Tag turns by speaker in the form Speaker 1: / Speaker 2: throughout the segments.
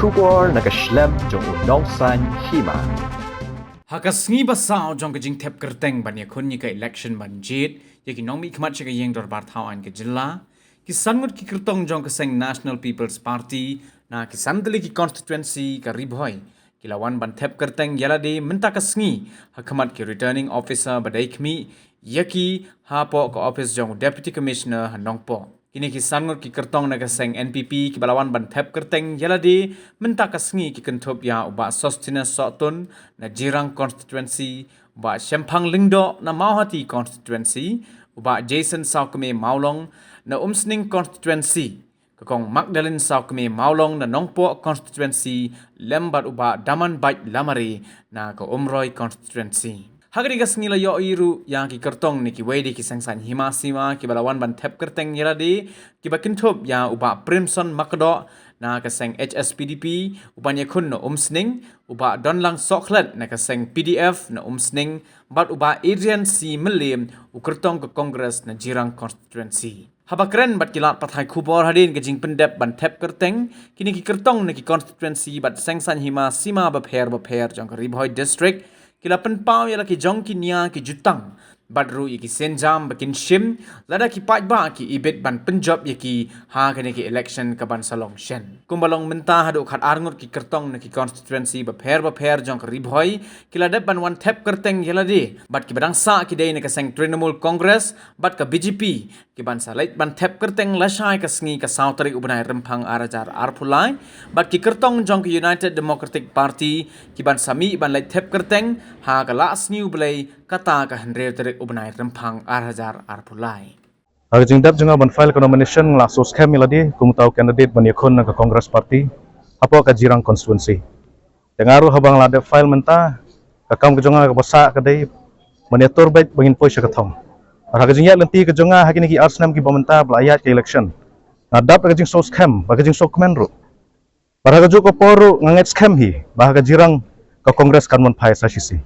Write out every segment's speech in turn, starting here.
Speaker 1: Shubor nakaslem jong unongsan hima.
Speaker 2: Hakasngi basao jong kajing tep kerteng ban yakun ni ka election ban jit yaki nong mi khmat chika yeng dor bar thau an ke jilla ki sangut ki kertong jong kaseng National People's Party na ki sandali ki constituency ka ribhoi ki lawan ban tep kerteng yalade menta kasngi hakamat ki returning officer badai khmi yaki hapo ka office jong deputy commissioner hanongpo kini ki sangut ki kertong na kaseng NPP ki balawan ban tep kerteng yalade menta kasngi ki kentup ya uba sostina sotun na jirang constituency uba Shempang Lingdo na Mauhati constituency uba Jason Saukme Maulong na Umsning constituency kakong Magdalene Saukme Maulong na Nongpo constituency lembat uba Daman Bait Lamari na ka Umroy constituency hagari gas ngila yo iru yang ki kertong ni ki wedi ki sangsan himasima ki balawan ban tep kerteng yeladi ki bakintop ya uba Primson Makdo na kaseng HSPDP upanya kun no umsning uba Donlang Soklet na kaseng PDF na umsning bat uba Adrian C. Melim ukertong ke Kongres na Jirang constituency habakren bat kilat pathai kubor hadin ke jing pendep ban tep kerteng kini ki kertong na ki constituency bat sangsan himasima bapher jong Ribhoi district kila penpau yala ki jong ki nia ki jutang badru ki senjam bakin shim lada ki pajba ki ibet ban penjob ki ha kene ki election ka ban salong shen kumbalong menta hadu khat arngut ki kertong na ki constituency bapher jong Ribhoi kila dep ban one tap kerteng yala de bat ki badang sa ki dei na ka seng Trinamool Congress bat ka BJP ki ban salait ban tap kerteng lasai ka sngi ka sautari ubnai rempang arajar arpulai bat ki kertong jong ki United Democratic Party ki ban sami ban lait tap kerteng ha ka la sngi ublai kata ka hendre terik ubnai rempang arajar arpulai
Speaker 3: Aging dap jenga ban file nomination la sos kem miladi kumutau candidate ban yakun ka Congress Party apo ka Jirang constituency dengaru habang la de file menta ka kam ka jonga ka basa ka dei monitor baik bangin poi ka thong harga jingya lenti ka jonga hakini ki arsnam ki bamenta blayat ke election nadap ka jing sos kem ba ka jing sok menru harga jo ko poru nganget kem hi ba ka Jirang ka Congress kan mon phai sa sisi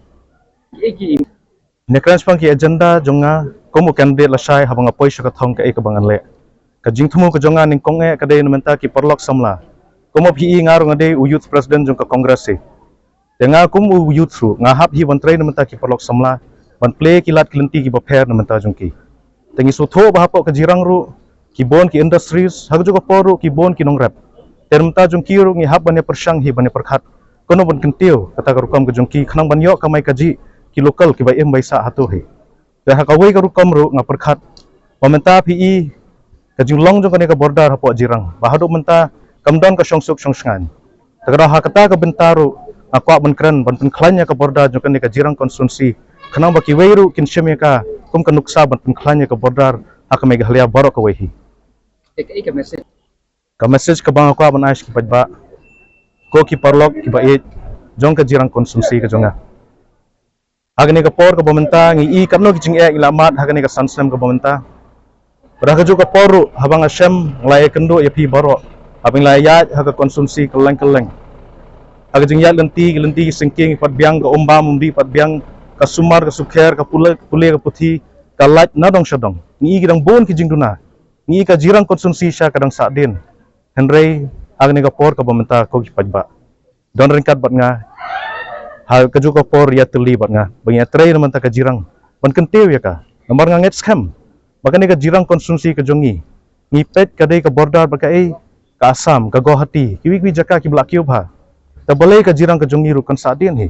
Speaker 3: Nekrans pang ki agenda jonga komu candidate lasai habang apoi ka thong ka ek bangan le ka jingthumu ka jonga ning konge ka dei namenta ki perlok samla komu phi ngaru ngade u youth president jong ka congress se denga kum u youth ru ngahap hi bantrei namenta ki perlok samla ban play ki lat klenti ki bapher namenta jongki tengi sutho bahapo ka Jirang ru ki bon ki industries hag jo ka poru ki bon ki nongrap termta jongki ru ngi hap bane persang hi bane perkhat kono ban kentiu kata ka rukam ka jongki khnang ban yo kamai kaji ki lokal ki bai em bai sa hatu hi dah ka wei ka rukam ru nga perkhat pamenta phi ka jinglong jong ka border hapo Jirang bahadu menta kamdon ka songsuk songsngan tagara ha kata ka bentaru akwa ban kran ban penklanya ka border jong ka Jirang constituency khanang ba ki wei ru kin sheme ka kum ka nuksa ban penklanya ka border ha ka meghalaya baro ka wei hi ka message ka bang akwa ban ais ki pajba ko ki parlok ki ba e jong ka Jirang constituency ka jonga Hagani ka por ka bamenta ngi i kamno ki ching e ilamat hagani ka sansem ka bamenta pada ka jo ka poru habang asem nglai kendo ya pi baro habing lai ya haga konsumsi keleng haga jing ya lenti singking pat biang ka umbi pat biang ka sumar ka sukher ka pule ka puthi ka lat na dong shadong ngi gidang bon ki jing duna ngi ka Jirang konsumsi sha kadang sa din henrei hagani ka por ka bamenta ko ki pajba don ringkat bat nga hal kaju ko por ya terlibat nga bang ya tray naman ta ka Jirang ban kentiu ya ka nomor nga ngets scam baka ni ka Jirang konsumsi ka jongi ngipet ka dei ka border baka ka Assam ka Guwahati kiwi jaka ki blakyo ba ta balai ka Jirang ka jongi ru kan sadin hi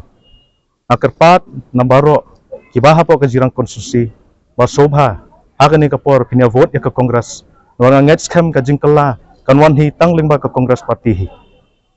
Speaker 3: akarpat nambaro ki baha po ka Jirang konsumsi ba sobha aga ni ka por pinya vote ya ka Congress nomor nga ngets scam ka jingkala kanwan hi tangling ba ka Congress party hi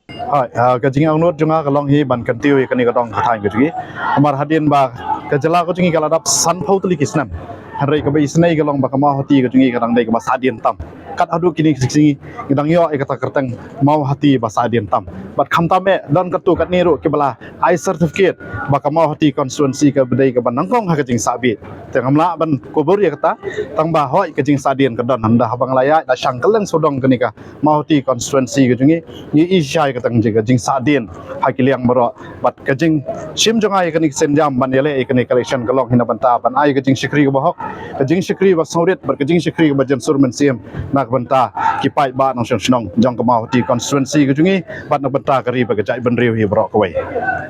Speaker 3: Hai, ka jing ang not junga ka long hi ban kan tiu ka ni ka dong ka thai ka ji amar hadin ba ka jala ko jingi ka ladap san phau tli kisnam hanrei ka bai snai ka long ba ka ma hoti ka jingi ka dang dei ka ba sadin tam kat adu kini singi ngidang yo e kata kerteng mau hati ba sadin tam bat kham tam me don ka tu kat ni ru ke bala I certificate ba ka mau hati constituency ka bedai ka ban nangkong ha ka jing sabi tengamla ban kubur ya kata tang ba hoi ka jing sadin ka don hamda habang laya da syangkeleng sodong ka ni ka mau hati constituency ka jingi ni ishai ka tang jing sadin hakiliang baro bat ka jing sim jongai ka ni senjam ban yele ka ni collection ka long hina ban ta ban ai ka jing sikri ka bahok ka jing sikri ba saurit bar ka jing sikri ka ba jen surmen sim na
Speaker 4: nak benta kipai ba nong senong jong kemau di konstituensi ke jungi bat nak benta kari bagi cai benriu hi brok kawai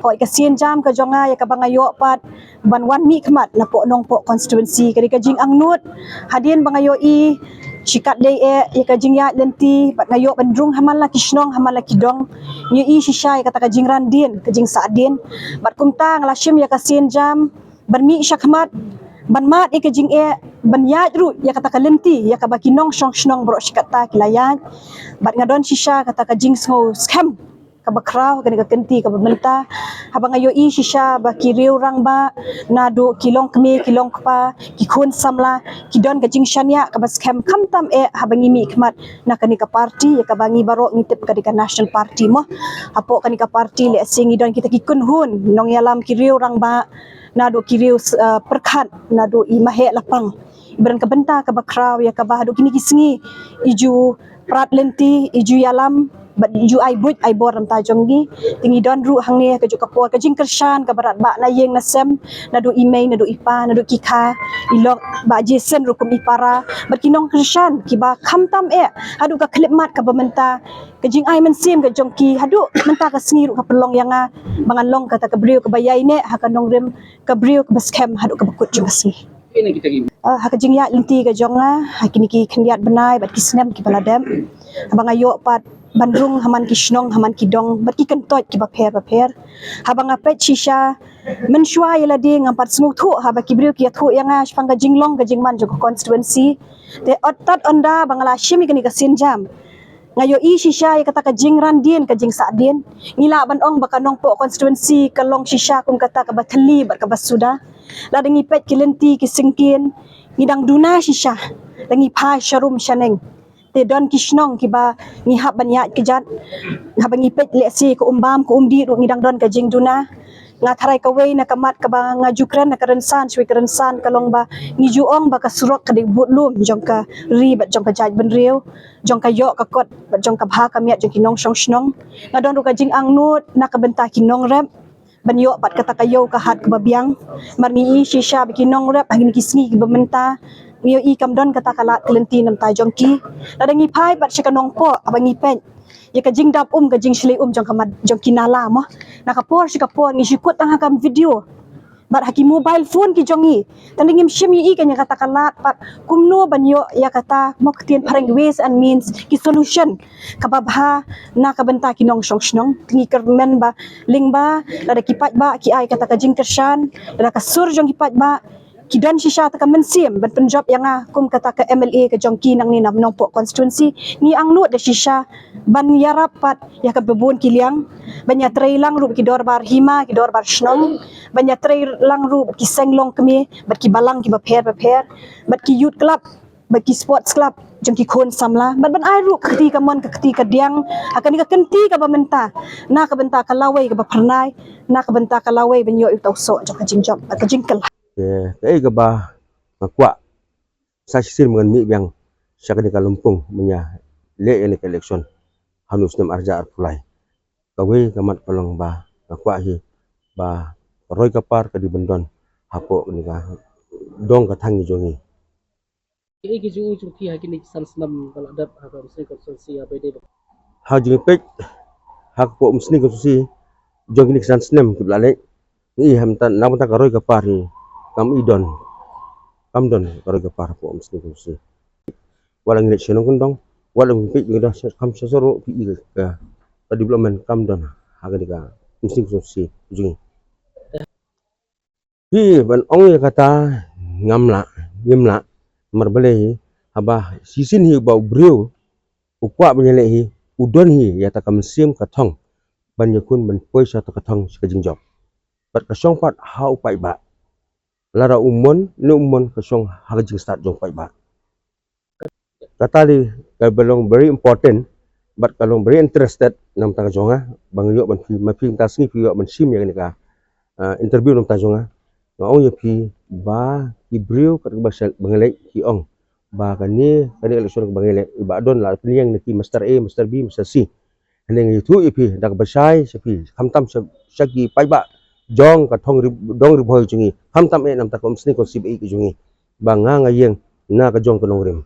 Speaker 5: Koi ka sien jam ka jonga ya ka bangayo pat ban wan mi khmat na po nong po constituency kari ka jing angnut hadien bangayo i sikat dei ya ka jing ya lenti pat ngayo bandrung hamala kisnong hamala kidong ni i shisha ya kata ka jing randin ka jing saadin bat kumta nglashim ya ka sien jam ban mi syakmat ban mat ka jing ban ya ru ya kata ka lenti ya ka bakinong shong shnong bro sikata kilayan bat ngadon shisha kata ka jing sngo scam kabakraw kani ka kenti ka benta habang ayo i shisha ba kiriu rang ba nado kilong kme kilong pa kikun samla kidon ka jing shanya ka baskem kamtam habang imi ikmat na kani ka party ya ka bangi baro ngitip ka di ka national party mo apo kani ka party le singi don kita kikun hun nong yalam kiriu rang ba nado kiriu perkhat nado i mahe lapang ibran ka benta ka bakraw ya ka bahado kini kisingi iju prat lenti iju yalam but ju ai but ai bor ram ta jonggi tingi don ru hang ne ka ju kapor ka jing kershan ka barat ba na yeng na sem na do email na do ipa na do kika ilok ba jesen ru kum ipara but kinong kershan ki ba kham tam hadu ka klip mat ka bamenta ka jing ai men sim ka jongki hadu menta ka sngi ru ka pelong yanga bangan long kata ka brio ka bayai ne ha ka nong rem ka brio ka baskem hadu ka bakut ju kasni
Speaker 2: ini kita gini
Speaker 5: haka jing ya linti ka jonga hakini ki khniat benai bat kisnem ki baladem abang ayo pat bandrung haman kisnong haman kidong bat ki kentot ki baper habang apet shisha menshwa yala di ngampat smuk thu haba ki briu ki thu yanga shpanga jinglong ka jingman jo constituency te otat onda bangala shimi kani ka sinjam ngayo i shisha ya kata ka jingran din ka jing sadin ngila ban ong bakanong po constituency kalong shisha kum kata ka bathali bat ka basuda ladangi pet ki lenti ki singkin ngidang duna shisha langi pa sharum shaneng te don kisnong ki ba ngi hab banyat ki jat habangi pet le si ko umbam ko umdi ru ngidang don ka jing duna nga tharai ka wei na kamat ka ba nga jukran na karensan shwi karensan kalong ba ngi juong ba ka surok ka dik butlum jong ka ri bat jong ka jaj ben riu jong ka yo ka kot bat jong ka bha ka miat jong kinong shong shnong nga don ru ka jing angnut na ka benta kinong rep banyo pat kata kayo ka hat ka babiang marni i shisha bikinong rep hangin kisngi ki bamenta Miyo i kamdon kata kala kelenti nam ta jongki ladangi pai bat shikanong po abangi pen ya ka jing dap ka jing shli jong kamad jong kinala mo nakapor shikapor ngi shikut tang hakam video bat haki mobile phone ki jongi tandingim shim i kanya kata kala pat kumno banyo ya kata moktien pareng ways and means ki solution kababha na kabenta kinong shong shnong tingi kermen ba lingba lada kipat ba ki ai kata ka jing kershan lada ka sur jong kipat ba Kidan shisha ta ka mensim ban penjob yang kum kata ke MLA ke jongki nang ni nam nong po constituency ni ang nu de shisha ban yarapat ya ka bebun kiliang ban ya trailang ru ki dor bar hima ki dor bar shnong ban ya trailang ru ki senglong kemi bat ki balang ki baper bat ki youth club bat ki sports club jongki khon samla ban ai ru kati ka mon ka kati ka diang akan ka kenti ka bamenta na ka benta ka lawai ka bapernai na ka benta ka lawai ban yo utau so jong ka jingjom ka jingkel
Speaker 6: cái ba mà quạ sa sisir mengan mi yang syakani kalumpung menya le ele election hanus nam arja arpulai kawe kamat kalong ba quạ hi ba roy kapar ka di bendon hapo ni ka dong ka thangi jongi
Speaker 7: cái ju chu thi hai cái san snam kala dap ha ka se konstitusi apa de
Speaker 6: ha jingi pek hak po umsni konstitusi jongi ni san snam ki blale ni hamtan namata ka roy kapar hi kam idon kamdon roy kapar po umsni konstitusi walang election ng kundong walang pek juga kam sasoro pi ka development kamdon haga ka umsni konstitusi jungi hi ban ong kata ngamla marbalehi haba sisin hi bau brio ukwa banyalehi udon hi ya ta kamsim kathong ban yakun ban poisa ta kathong ka jingjob bat ka song pat hau pai ba lara umon ne umon ka song ha jing start jong pai ba katali ka belong very important but kalong very interested nam ta jonga bang yo ban fi ma fi ta sngi fi yo ban sim ya ni ka interview nam ta jonga ngau ya pi ba ki brio kat ba sel bangalai ki ong ba kani election ka bangalai ba don la piniang ki master A master B master C heneng itu ipi dak basai sapi khamtam sagi pai ba jong ka thong dong ri bhoi chungi khamtam e nam ta kom sni ko sib e ki chungi ba nga nga yeng na ka jong ka nong rim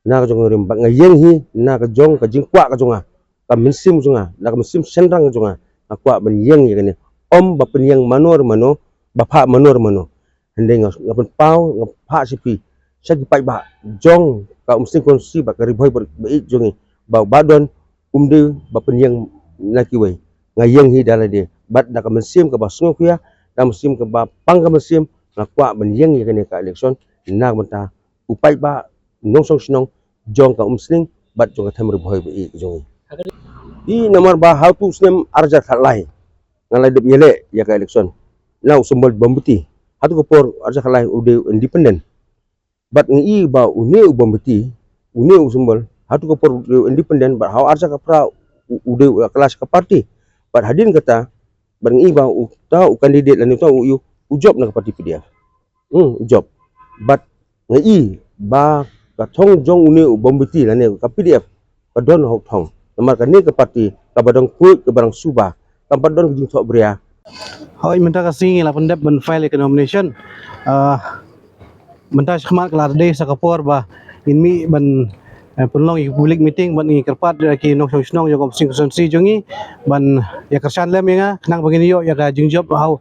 Speaker 6: na ka jong rim ba ngayeng hi na ka jong ka jing kwa ka jonga ka minsim jonga na ka minsim senrang jonga akwa ban yeng ye kene ba penyang manor mano ba pha manor mano hende ngapan pau ngapha sipi sagi pai ba jong ka umsing konsi ba ka riboi ba jongi ba badon umde ba penyang nakiwe ngayeng hi dalade bat na ka minsim ka ba sungo kuya na musim ka ba pang ka musim ngakwa ban yeng ye kene ka election na mata upai ba nong song snong jong ka umsling bat jong ka thamri bhoi ba jongi di nomor ba how to snem arja khalai ngalai dep yele ya ka election now sumbal bambuti hatu ko por arja khalai ude independent bat ngi ba une bambuti une sumbal hatu ko por independent bat how arja ka pra ude kelas ka parti bat hadin kata bat ngi ba ta candidate lan tu ujob na ka parti PDF ujob bat ngi ba ka thong jong une bambuti lan ka PDF ka don hok thong nomor ka ni ka parti ka badang ku ka barang suba ka badon jing thok bria
Speaker 8: Hoi minta kasih la pendep ben file ke nomination. Minta khmat kelar de sakapor ba inmi ban penlong public meeting ban ngi kerpat ki nok snong yo kom sing konsensi jongi ban ya kersan lem ya nang begini yo ya ka jing job how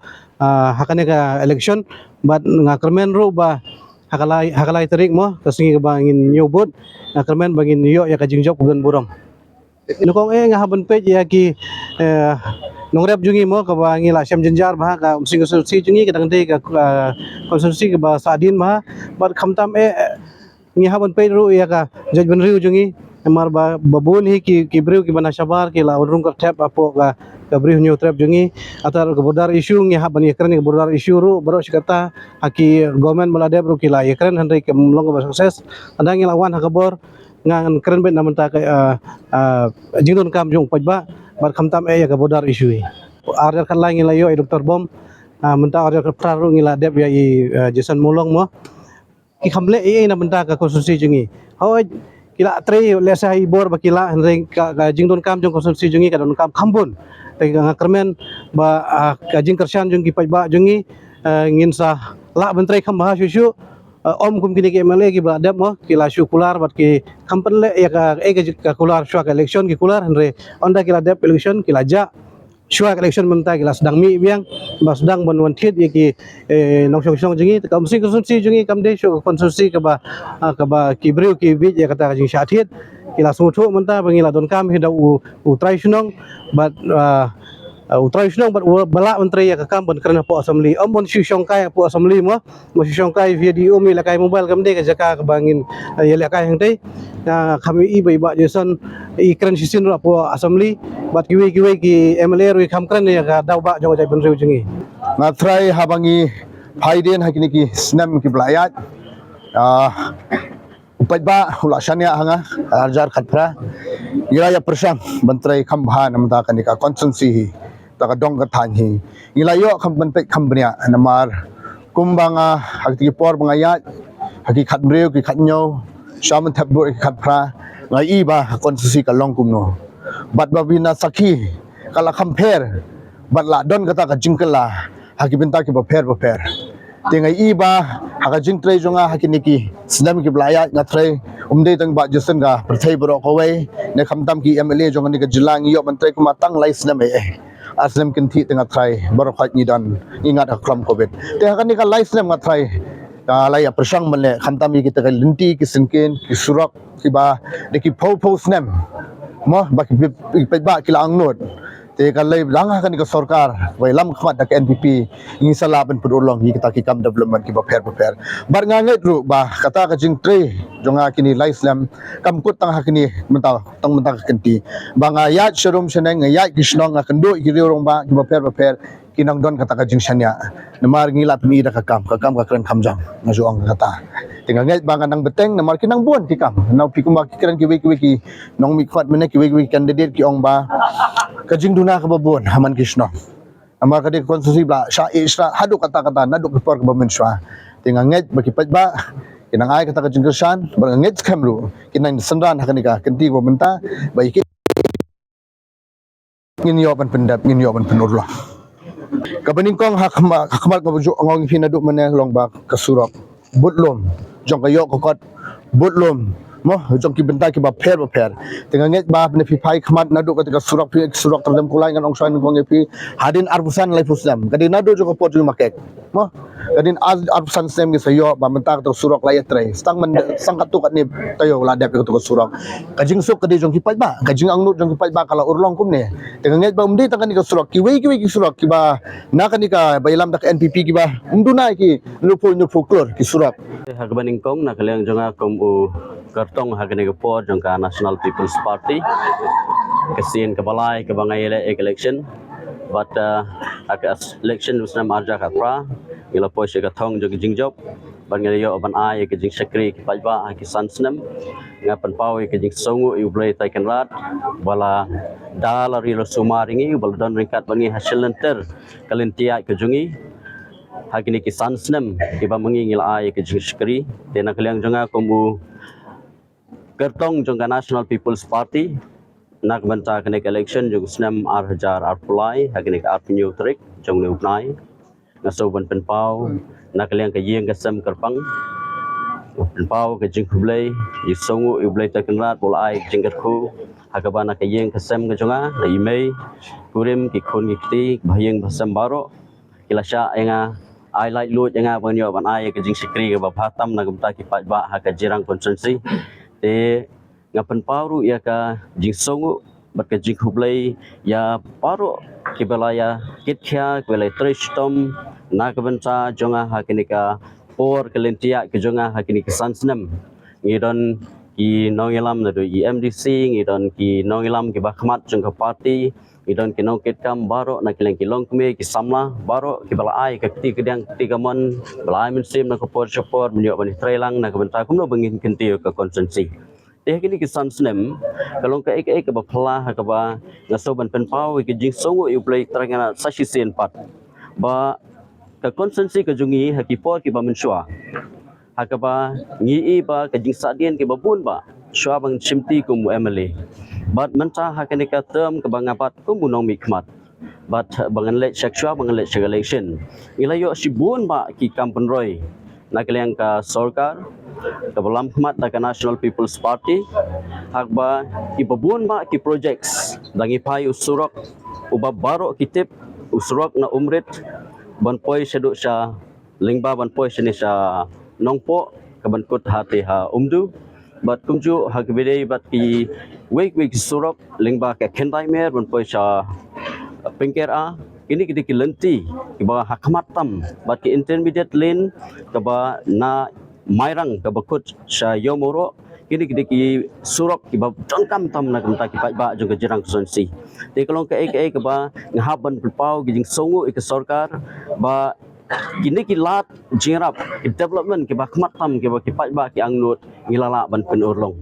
Speaker 8: hakane ka election bat ngakermen ru ba hakalai terik mo kasingi ka bangin nyobot ngakermen bangin yo ya ka jing job bulan burong. Nukong ngahaban page ya ki nongrep jungi mo ka ba ngila syam jenjar bah ka umsing konsensi jungi kadang de ka konsensi ka ba sadin bah bat khamtam ngi haban pe ru ya ka jaj ban riu jungi mar ba babun hi ki briu ki bana shabar ki la urung ka tap apo ka briu nyu trap jungi atar ka bodar issue ngi haban ya kren bodar issue ru baro sikata haki government maladep ru ki la ya kren handai ke mlong ba sukses andang ngila wan hakabor ngan keren bet namanta ka jinun kam jong pajba bar khamtam ya ka bodar issue arder kan la ngila yo Dr. Bom menta arder ka praru ngila dep ya Jason Molong mo ki khamle namanta ka konstitusi jungi hoi kila tre lesa ibor bakila ring ka jingdon kam jong konstitusi jungi ka don kam khambun te nga kermen ba ka jing kersan jong ki pajba jungi ngin sa la bentre kham bah shu om kum kini ke MLA ki ba dep mo kila shu kular bat ki kampen le ya ka kular shu ka election ki kular andre onda kila dep election kila ja shu ka election menta kila sedang mi biang ba sedang bon wan thit ya ki nong song jingi kam sing konstitusi jingi kam de shu konstitusi ka ba ki breu ki bi ya kata jing sha thit kila suthu menta bangila don kam he da u trai sunong bat utrai sunong bat bala menteri ya kam ban kerana po assembly bon shu shongkai po assembly mo shu shongkai video mi la kai mobile kam de ka jaka ka bangin ya la kai hang te kami i bai ba jason i kran sisin ro po assembly bat kiwe ki MLA ro kam kran ya ka daw ba jong jai ban riu jingi
Speaker 4: ngatrai habangi haiden hakini ki snam ki blayat upat ba hula syania hanga arjar khatpra ngilaya persang bantrai khambha namta kanika konsensi taka dong kathan hi ngilayo khamban pe khambria namar kumbanga hakti por bangayat haki khatbreu ki khatnyo shaman thabdo ki khatpra ngai ba konsensi ka long kumno bat babina sakhi kala khamper bat la don kata ka jingkala haki binta ki ba pher tengai iba haka jingtre jonga hakiniki snam ki blaya ngatre umde tang ba jason ga perthai bro kowai ne khamtam ki MLA jonga ni ka jilang yo mantre kuma tang lai snam aslam kinti tengah trai baru khat ni dan ingat akram covid te hakani ka lai snam ngatrai lai ya persang male khamtam ki kita ka linti ki sinkin ki surak ki ba de ki pho snam mo ba ki ba ki la angnot te ka lai lang ha ka sarkar wai lam khmat ka NPP ngi sala ben pudolong hi kita ki kam development ki ba pher bar nganget ru ba kata ka jing tre jonga kini lai slam kam kut tang hakini menta ka kenti banga yat sharum sheneng yat kishnong ka kendo ki rong ba ki ba pher kinang don kata ka jing shanya namar ngi lat mi da ka kam ka kran khamjang ngajuang kata tinggal ngai banga nang beteng namar kinang buan ki kam nau pi kuma ki kran ki ki nong mi khwat mene ki candidate ki ong ba kajing duna ka babon haman kishno amar ka de konstitusi bla sha isra hadu kata naduk por ka bamen swa tinga nget baki ba kinang ai kata kajing kersan bar nget kamru kinang sendran hakanika kenti ko menta baiki ngin yo ban pendap ngin yo ban penurlah kabaning kong hakmal ka bujo ngong hinaduk mene long ba kasurok butlom jong kayo kokot butlom mo jong ki bentai ki ba pher tengah nget ba ne pai khmat nadu ketika surak terlem kulai ngan ong sain kong epi hadin arbusan lai pusam kadin nadu jo pot ju makek mo kadin arbusan sem ki sayo ba mentak to surak lai tre stang men sang katu kat ni tayo ladap ke to surak kajing suk kadi jong ki pai ba kajing ang nut jong ki pai ba kala urlong kum ne tengah nget ba umdi tangan ni ka surak ki wei ki surak ki ba na kan ni ka ba ilam dak NPP ki ba umduna ki nupu klor ki surak
Speaker 9: Hagbaning kong nakaliang jonga kom u kartong hagani po jongka National People's Party kesin kebalai ke bangai election but election usna marja kapra ila po se kathong jong jingjop ban ngaliyo ban ai ke jing sekri ke pajba ke sansnem ngapan pau ke jing songu u blai taikan rat bala dalari lo sumaringi bal don ringkat bangi hasil lenter kalentia ke jungi hagini ki sansnem ki ba mangingil ai ke jing sekri tena kaliang jonga kombu Kertong jongka National People's Party nak banta kenek election jong snam arhajar arpulai hakenek arpinyu trik jong ne upnai ngasoban penpau nak liang ke yeng kesem kerpang penpau ke jing hublai yisongu ublai takenrat pulai jingkerku hakabana ke yeng kesem ke jonga na imei kurim ki khon ngikti bahayeng basam baro kilasha enga ai lai lut enga banyo ban ai ke jing sikri ke bapatam na gumta ki patba haka jirang konsensi te ngapan paru ya ka jing songu bat ka jing hublai ya paru ki balaya kitkhya ki balai tristom na ka banca jonga hakinika por kelentia ki jonga hakinika sansnem ngidon ki nongilam na do MDC ngidon ki nongilam ki bakhmat jong ka party ngidon ki nongket kam baro na kileng ki longkme ki samla baro ki balai ka ti kedang ti gamon balai min sim na ko por support menyo bani trailang na ka benta kumno bengin kenti ka konsensi teh kini ki sansnem kalong ka ek ba phla ha ka ba ngasoban penpau ki jing songo u play trangana sashi sen pat ba ka konsensi ka jungi ha ki por ki ba mensua ha ka ba ngi ba ka jing sadien ki ba bun ba shwa bang chimti kum emily but menta hakanika term ke bangapat kumunong mikmat but bangan let seksual bangan let election ilayo sibun ba ki kampun roy nakaliang ka sorkar ke belam khmat ka National People's Party hakba ki babun ba ki projects dangi pai usurok ubab baro kitip usurok na umrit ban poi seduk sya lingba ban poi sini sya nongpo kaban kut hati ha umdu bat kumju hagbede bat ki wek surok lingba ka kendai mer ban poi sya pengker a ini kita ki lenti ki ba hakmatam bat ki intermediate lane ka ba na mairang ka bakut sya yomoro kini kita ki surok ki ba tangkam tam na kamta ki ba jong jirang konsensi te kalong ka ek ba ngahaban pau gi jing songu ik sarkar ba kini ki lat jingrap development ki ba khmatam ki ba ki ba ki angnut ngilala ban pen urlong